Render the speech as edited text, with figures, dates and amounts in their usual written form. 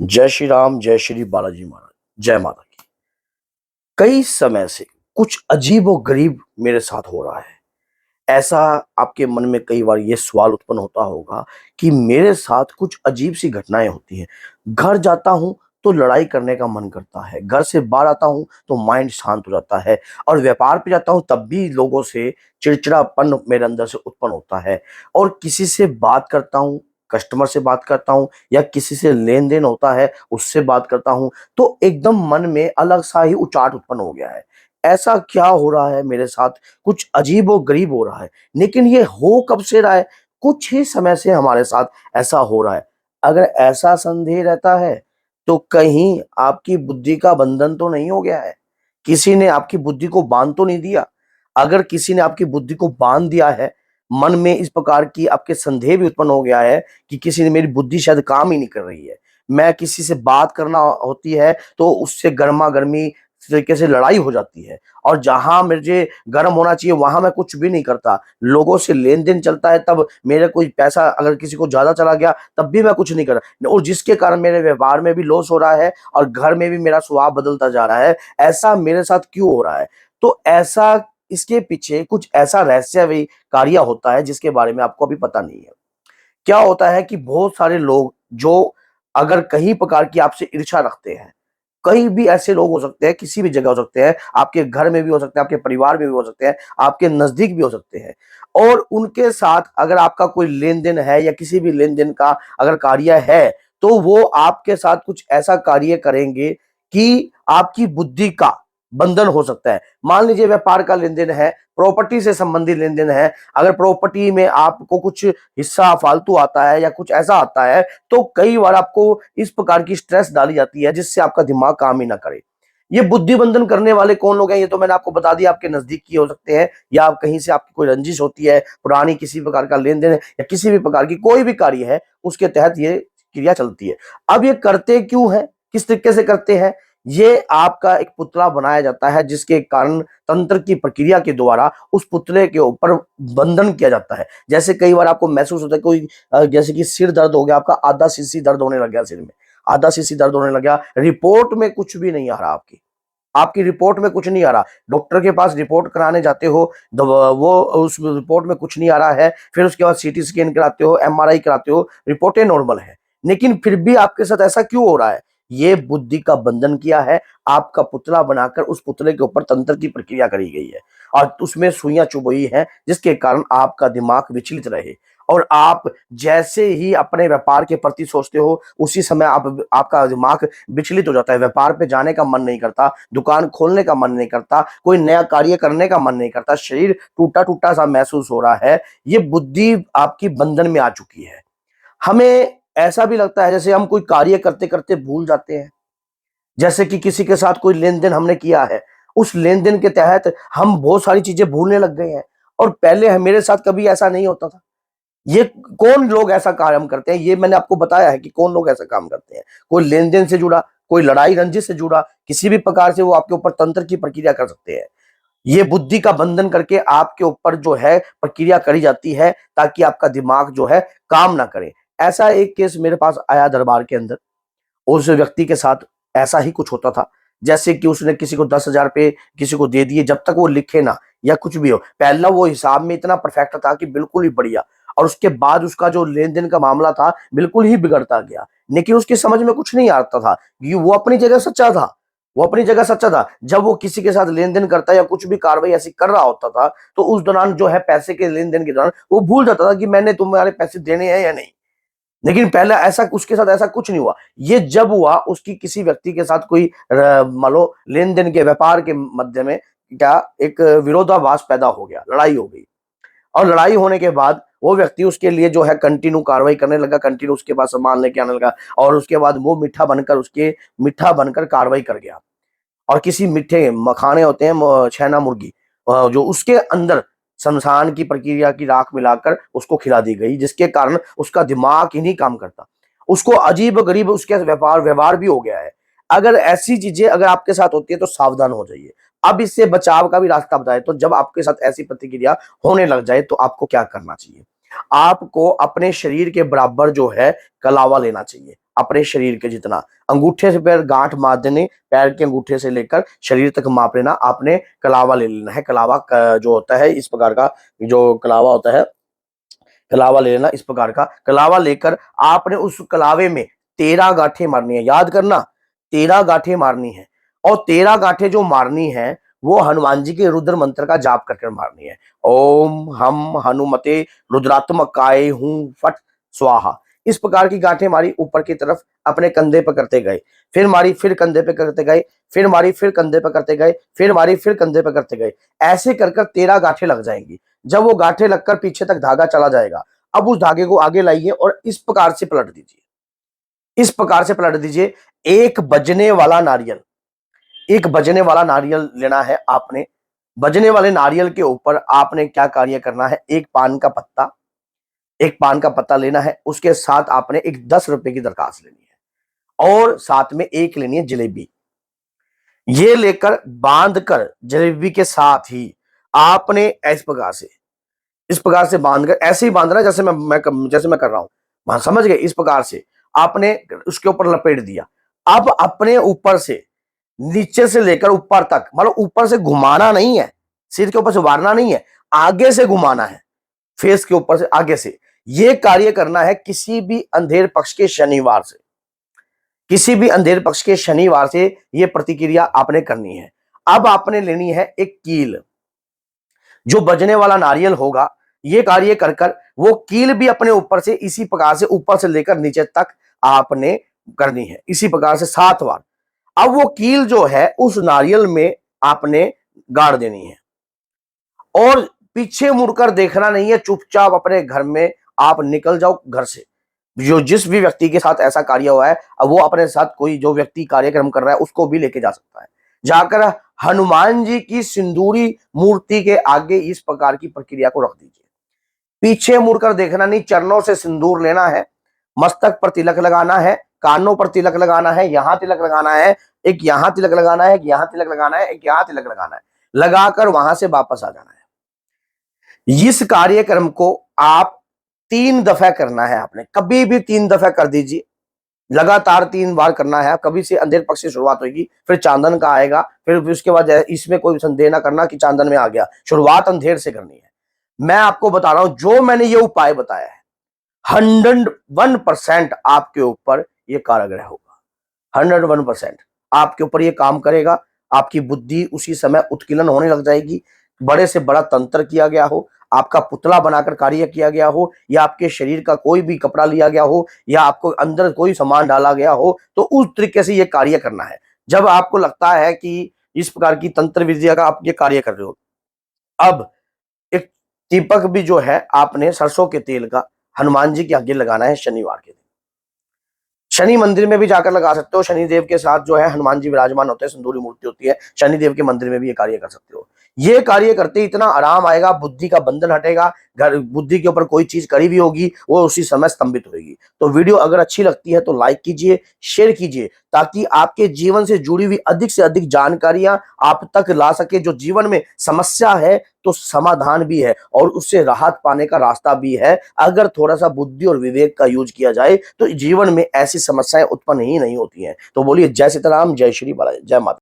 जय श्री राम, जय श्री बालाजी महाराज, जय माता की। कई समय से कुछ अजीब और गरीब मेरे साथ हो रहा है। ऐसा आपके मन में कई बार ये सवाल उत्पन्न होता होगा कि मेरे साथ कुछ अजीब सी घटनाएं होती हैं। घर जाता हूं तो लड़ाई करने का मन करता है, घर से बाहर आता हूं तो माइंड शांत हो जाता है, और व्यापार पे जाता हूं तब भी लोगों से चिड़चिड़ापन मेरे अंदर से उत्पन्न होता है। और किसी से बात करता हूं, कस्टमर से बात करता हूं या किसी से लेन देन होता है उससे बात करता हूं, तो एकदम मन में अलग सा ही उचाट उत्पन्न हो गया है। ऐसा क्या हो रहा है मेरे साथ? कुछ अजीब और गरीब हो रहा है। लेकिन ये हो कब से रहा है? कुछ ही समय से हमारे साथ ऐसा हो रहा है। अगर ऐसा संदेह रहता है तो कहीं आपकी बुद्धि का बंधन तो नहीं हो गया है? किसी ने आपकी बुद्धि को बांध तो नहीं दिया? अगर किसी ने आपकी बुद्धि को बांध दिया है, मन में इस प्रकार की आपके संदेह भी उत्पन्न हो गया है कि किसी ने मेरी बुद्धि शायद काम ही नहीं कर रही है, मैं किसी से बात करना होती है तो उससे गर्मा-गर्मी तरीके से लड़ाई हो जाती है, और जहाँ मुझे गर्म होना चाहिए वहाँ मैं कुछ भी नहीं करता। लोगों से लेन-देन चलता है तब मेरा कोई पैसा अगर किसी को ज़्यादा चला गया तब भी मैं कुछ नहीं कर रहा, और जिसके कारण मेरे व्यवहार में भी लॉस हो रहा है और घर में भी मेरा स्वभाव बदलता जा रहा है। ऐसा मेरे साथ क्यों हो रहा है? तो ऐसा इसके पीछे कुछ ऐसा रहस्यमयी कार्य होता है जिसके बारे में आपको अभी पता नहीं है। क्या होता है कि बहुत सारे लोग जो अगर कहीं प्रकार की आपसे ईर्ष्या रखते हैं, कई भी ऐसे लोग हो सकते हैं, किसी भी जगह हो सकते हैं, आपके घर में भी हो सकते हैं, आपके परिवार में भी हो सकते हैं, आपके नज़दीक भी हो सकते हैं। और उनके साथ अगर आपका कोई लेन-देन है या किसी भी लेन-देन का अगर कार्य है, तो वो आपके साथ कुछ ऐसा कार्य करेंगे कि आपकी बुद्धि का बंधन हो सकता है। मान लीजिए व्यापार का लेन-देन है, प्रॉपर्टी से संबंधित लेन-देन है, अगर प्रॉपर्टी में आपको कुछ हिस्सा फालतू आता है या कुछ ऐसा आता है, तो कई बार आपको इस प्रकार की स्ट्रेस डाली जाती है जिससे आपका दिमाग काम ही ना करे। ये बुद्धि बंधन करने वाले कौन लोग हैं? ये तो मैंने आपको बता दिया, आपके नज़दीकी हो सकते हैं या आप कहीं से आपकी कोई रंजिश होती है, पुरानी किसी प्रकार का लेन-देन है या किसी भी प्रकार की कोई भी कार्य है, उसके तहत ये क्रिया चलती है। अब ये करते क्यों हैं? किस तरीके से करते हैं? ये आपका एक पुतला बनाया जाता है जिसके कारण तंत्र की प्रक्रिया के द्वारा उस पुतले के ऊपर बंधन किया जाता है। जैसे कई बार आपको महसूस होता है कोई जैसे कि सिर दर्द हो गया आपका, आधा सीसी दर्द होने लग गया सिर में, आधा सीसी दर्द होने लग गया, रिपोर्ट में कुछ भी नहीं आ रहा आपकी, आपकी रिपोर्ट में कुछ नहीं आ रहा, डॉक्टर के पास रिपोर्ट कराने जाते हो, वो उस रिपोर्ट में कुछ नहीं आ रहा है, फिर उसके बाद सीटी स्कैन कराते हो, एमआरआई कराते हो, रिपोर्टें नॉर्मल है, लेकिन फिर भी आपके साथ ऐसा क्यों हो रहा है? ये बुद्धि का बंधन किया है, आपका पुतला बनाकर उस पुतले के ऊपर तंत्र की प्रक्रिया करी गई है और उसमें सुइयां चुभई है जिसके कारण आपका दिमाग विचलित रहे, और आप जैसे ही अपने व्यापार के प्रति सोचते हो उसी समय आप आपका दिमाग विचलित हो जाता है, व्यापार पे जाने का मन नहीं करता, दुकान खोलने का मन नहीं करता, कोई नया कार्य करने का मन नहीं करता, शरीर टूटा-टूटा सा महसूस हो रहा है। ये बुद्धि आपकी बंधन में आ चुकी है। हमें ऐसा भी लगता है जैसे हम कोई कार्य करते-करते भूल जाते हैं। जैसे कि किसी के साथ कोई लेन-देन हमने किया है, उस लेन-देन के तहत हम बहुत सारी चीज़ें भूलने लग गए हैं, और पहले मेरे साथ कभी ऐसा नहीं होता था। ये कौन लोग ऐसा काम करते हैं? ये मैंने आपको बताया है कि कौन लोग ऐसा काम करते हैं। कोई लेन-देन से जुड़ा, कोई लड़ाई-रंजिश से जुड़ा, किसी भी प्रकार से वो आपके ऊपर तंत्र की प्रक्रिया कर सकते हैं। ये बुद्धि का बंधन करके आपके ऊपर जो है प्रक्रिया करी जाती है ताकि आपका दिमाग जो है काम ना करे। ऐसा एक केस मेरे पास आया दरबार के अंदर, उस व्यक्ति के साथ ऐसा ही कुछ होता था। जैसे कि उसने किसी को 10,000 रुपए किसी को दे दिए, जब तक वो लिखे ना या कुछ भी हो। पहला वो हिसाब में इतना परफेक्ट था कि बिल्कुल ही बढ़िया, और उसके बाद उसका जो लेन-देन का मामला था, बिल्कुल ही बिगड़ता गया। लेकिन उसकी समझ में कुछ नहीं आता था, कि वो अपनी जगह सच्चा था। वो अपनी जगह सच्चा था। जब वो किसी के साथ लेन-देन करता या कुछ भी कार्रवाई ऐसी कर रहा होता था, तो उस दौरान जो है पैसे के लेन-देन के दौरान वो भूल जाता था कि मैंने तुम्हारे पैसे देने हैं या नहीं। लेकिन पहले ऐसा उसके साथ ऐसा कुछ नहीं हुआ। ये जब हुआ उसकी किसी व्यक्ति के साथ कोई मान लो लेन-देन के व्यापार के मध्य में क्या एक विरोधाभास पैदा हो गया, लड़ाई हो गई। और लड़ाई होने के बाद वो व्यक्ति उसके लिए जो है कंटिन्यू कार्रवाई करने लगा, कंटिन्यू उसके पास सामान लेके आने लगा, और उसके बाद वो मीठा बनकर कार्रवाई कर गया। और किसी मीठे मखाने होते हैं छैना मुर्गी, जो उसके अंदर शमशान की प्रक्रिया की राख मिलाकर उसको खिला दी गई, जिसके कारण उसका दिमाग ही नहीं काम करता। उसको अजीब-गरीब उसके व्यवहार व्यवहार भी हो गया है। अगर ऐसी चीज़ें अगर आपके साथ होती है तो सावधान हो जाइए। अब इससे बचाव का भी रास्ता बताएँ तो जब आपके साथ ऐसी प्रतिक्रिया होने लग जाए तो आपको क्या करना चाहिए? आपको अपने शरीर के बराबर जो है कलावा लेना चाहिए। अपने शरीर के जितना, अंगूठे से पैर गांठ मार देने, पैर के अंगूठे से लेकर शरीर तक माप लेना। आपने कलावा ले लेना है, कलावा जो होता है इस प्रकार का, जो कलावा होता है, कलावा ले लेना इस प्रकार का। कलावा लेकर आपने उस कलावे में 13 गांठें मारनी है। याद करना, 13 गांठें मारनी है, और 13 गांठें जो मारनी है वो हनुमान जी के रुद्र मंत्र का जाप करके मारनी है। ओम हम हनुमते रुद्रात्मकाय हूं फट स्वाहा। इस प्रकार की गांठें मारी, ऊपर की तरफ अपने कंधे पर करते गए, फिर मारी, फिर कंधे पे करते गए, फिर मारी, फिर कंधे पे करते गए, फिर मारी, फिर कंधे पे करते गए। ऐसे कर कर 13 गांठें लग जाएंगी। जब वो गांठें लगकर पीछे तक धागा चला जाएगा, अब उस धागे को आगे लाइए और इस प्रकार से पलट दीजिए, इस प्रकार से पलट दीजिए। एक बजने वाला नारियल, एक बजने वाला नारियल लेना है आपने। बजने वाले नारियल के ऊपर आपने क्या कार्य करना है, एक पान का पत्ता, एक पान का पत्ता लेना है। उसके साथ आपने एक 10 रुपए की दरखास्त लेनी है, और साथ में एक लेनी है जलेबी। ये लेकर बांध कर जलेबी के साथ ही आपने इस प्रकार से बांधकर, ऐसे ही बांधना जैसे मैं कर रहा हूं, वहां समझ गए। इस प्रकार से आपने उसके ऊपर लपेट दिया। अब अपने ऊपर से, नीचे से लेकर ऊपर तक, मतलब ऊपर से घुमाना नहीं है, सिर के ऊपर से वारना नहीं है, आगे से घुमाना है, फेस के ऊपर से आगे से। ये कार्य करना है किसी भी अंधेर पक्ष के शनिवार से, किसी भी अंधेर पक्ष के शनिवार से ये प्रतिक्रिया आपने करनी है। अब आपने लेनी है एक कील, जो बजने वाला नारियल होगा, ये कार्य कर कर वो कील भी अपने ऊपर से इसी प्रकार से, ऊपर से लेकर नीचे तक आपने करनी है, इसी प्रकार से 7 बार। अब वो कील जो है उस नारियल में आपने गाड़ देनी है, और पीछे मुड़कर देखना नहीं है, चुपचाप अपने घर में आप निकल जाओ घर से। जो जिस भी व्यक्ति के साथ ऐसा कार्य हुआ है, अब वो अपने साथ कोई जो व्यक्ति कार्यक्रम कर रहा है उसको भी लेके जा सकता है। जाकर हनुमान जी की सिंदूरी मूर्ति के आगे इस प्रकार की प्रक्रिया को रख दीजिए। पीछे मुड़कर देखना नहीं, चरणों से सिंदूर लेना है, मस्तक पर तिलक लगाना है, कानों पर तिलक लगाना है, यहां तिलक लगाना है, एक यहां तिलक लगाना है, एक यहां तिलक लगाना है, एक यहां तिलक लगाना है, लगाकर वहां से वापस आ जाना है। इस कार्यक्रम को आप 3 दफा करना है आपने, कभी भी 3 दफा कर दीजिए, लगातार 3 बार करना है। कभी से अंधेर पक्ष से शुरुआत होगी, फिर चांदन का आएगा, फिर उसके बाद इसमें कोई संदेह ना करना कि चांदन में आ गया, शुरुआत अंधेर से करनी है। मैं आपको बता रहा हूं, जो मैंने ये उपाय बताया है 101% आपके ऊपर ये काराग्रह होगा, 101% आपके ऊपर ये काम करेगा। आपकी बुद्धि उसी समय उत्कीर्ण होने लग जाएगी। बड़े से बड़ा तंत्र किया गया हो, आपका पुतला बनाकर कार्य किया गया हो, या आपके शरीर का कोई भी कपड़ा लिया गया हो, या आपको अंदर कोई सामान डाला गया हो, तो उस तरीके से ये कार्य करना है। जब आपको लगता है कि इस प्रकार की तंत्र विद्या का आप ये कार्य कर रहे हो, अब एक दीपक भी जो है आपने सरसों के तेल का हनुमान जी के आगे लगाना है शनिवार के दिन। शनि मंदिर में भी जाकर लगा सकते हो, शनि देव के साथ जो है हनुमान जी विराजमान होते हैं, सिंदूरी मूर्ति होती है, शनि देव के मंदिर में भी ये कार्य कर सकते हो। ये कार्य करते इतना आराम आएगा, बुद्धि का बंधन हटेगा, घर बुद्धि के ऊपर कोई चीज कड़ी भी होगी वो उसी समय स्तंभित होगी। तो वीडियो अगर अच्छी लगती है तो लाइक कीजिए, शेयर कीजिए, ताकि आपके जीवन से जुड़ी हुई अधिक से अधिक जानकारियां आप तक ला सके। जो जीवन में समस्या है तो समाधान भी है, और उससे राहत पाने का रास्ता भी है। अगर थोड़ा सा बुद्धि और विवेक का यूज किया जाए तो जीवन में ऐसी समस्याएं उत्पन्न ही नहीं होती हैं। तो बोलिए जय सीताराम, जय श्री बालाजी, जय माता।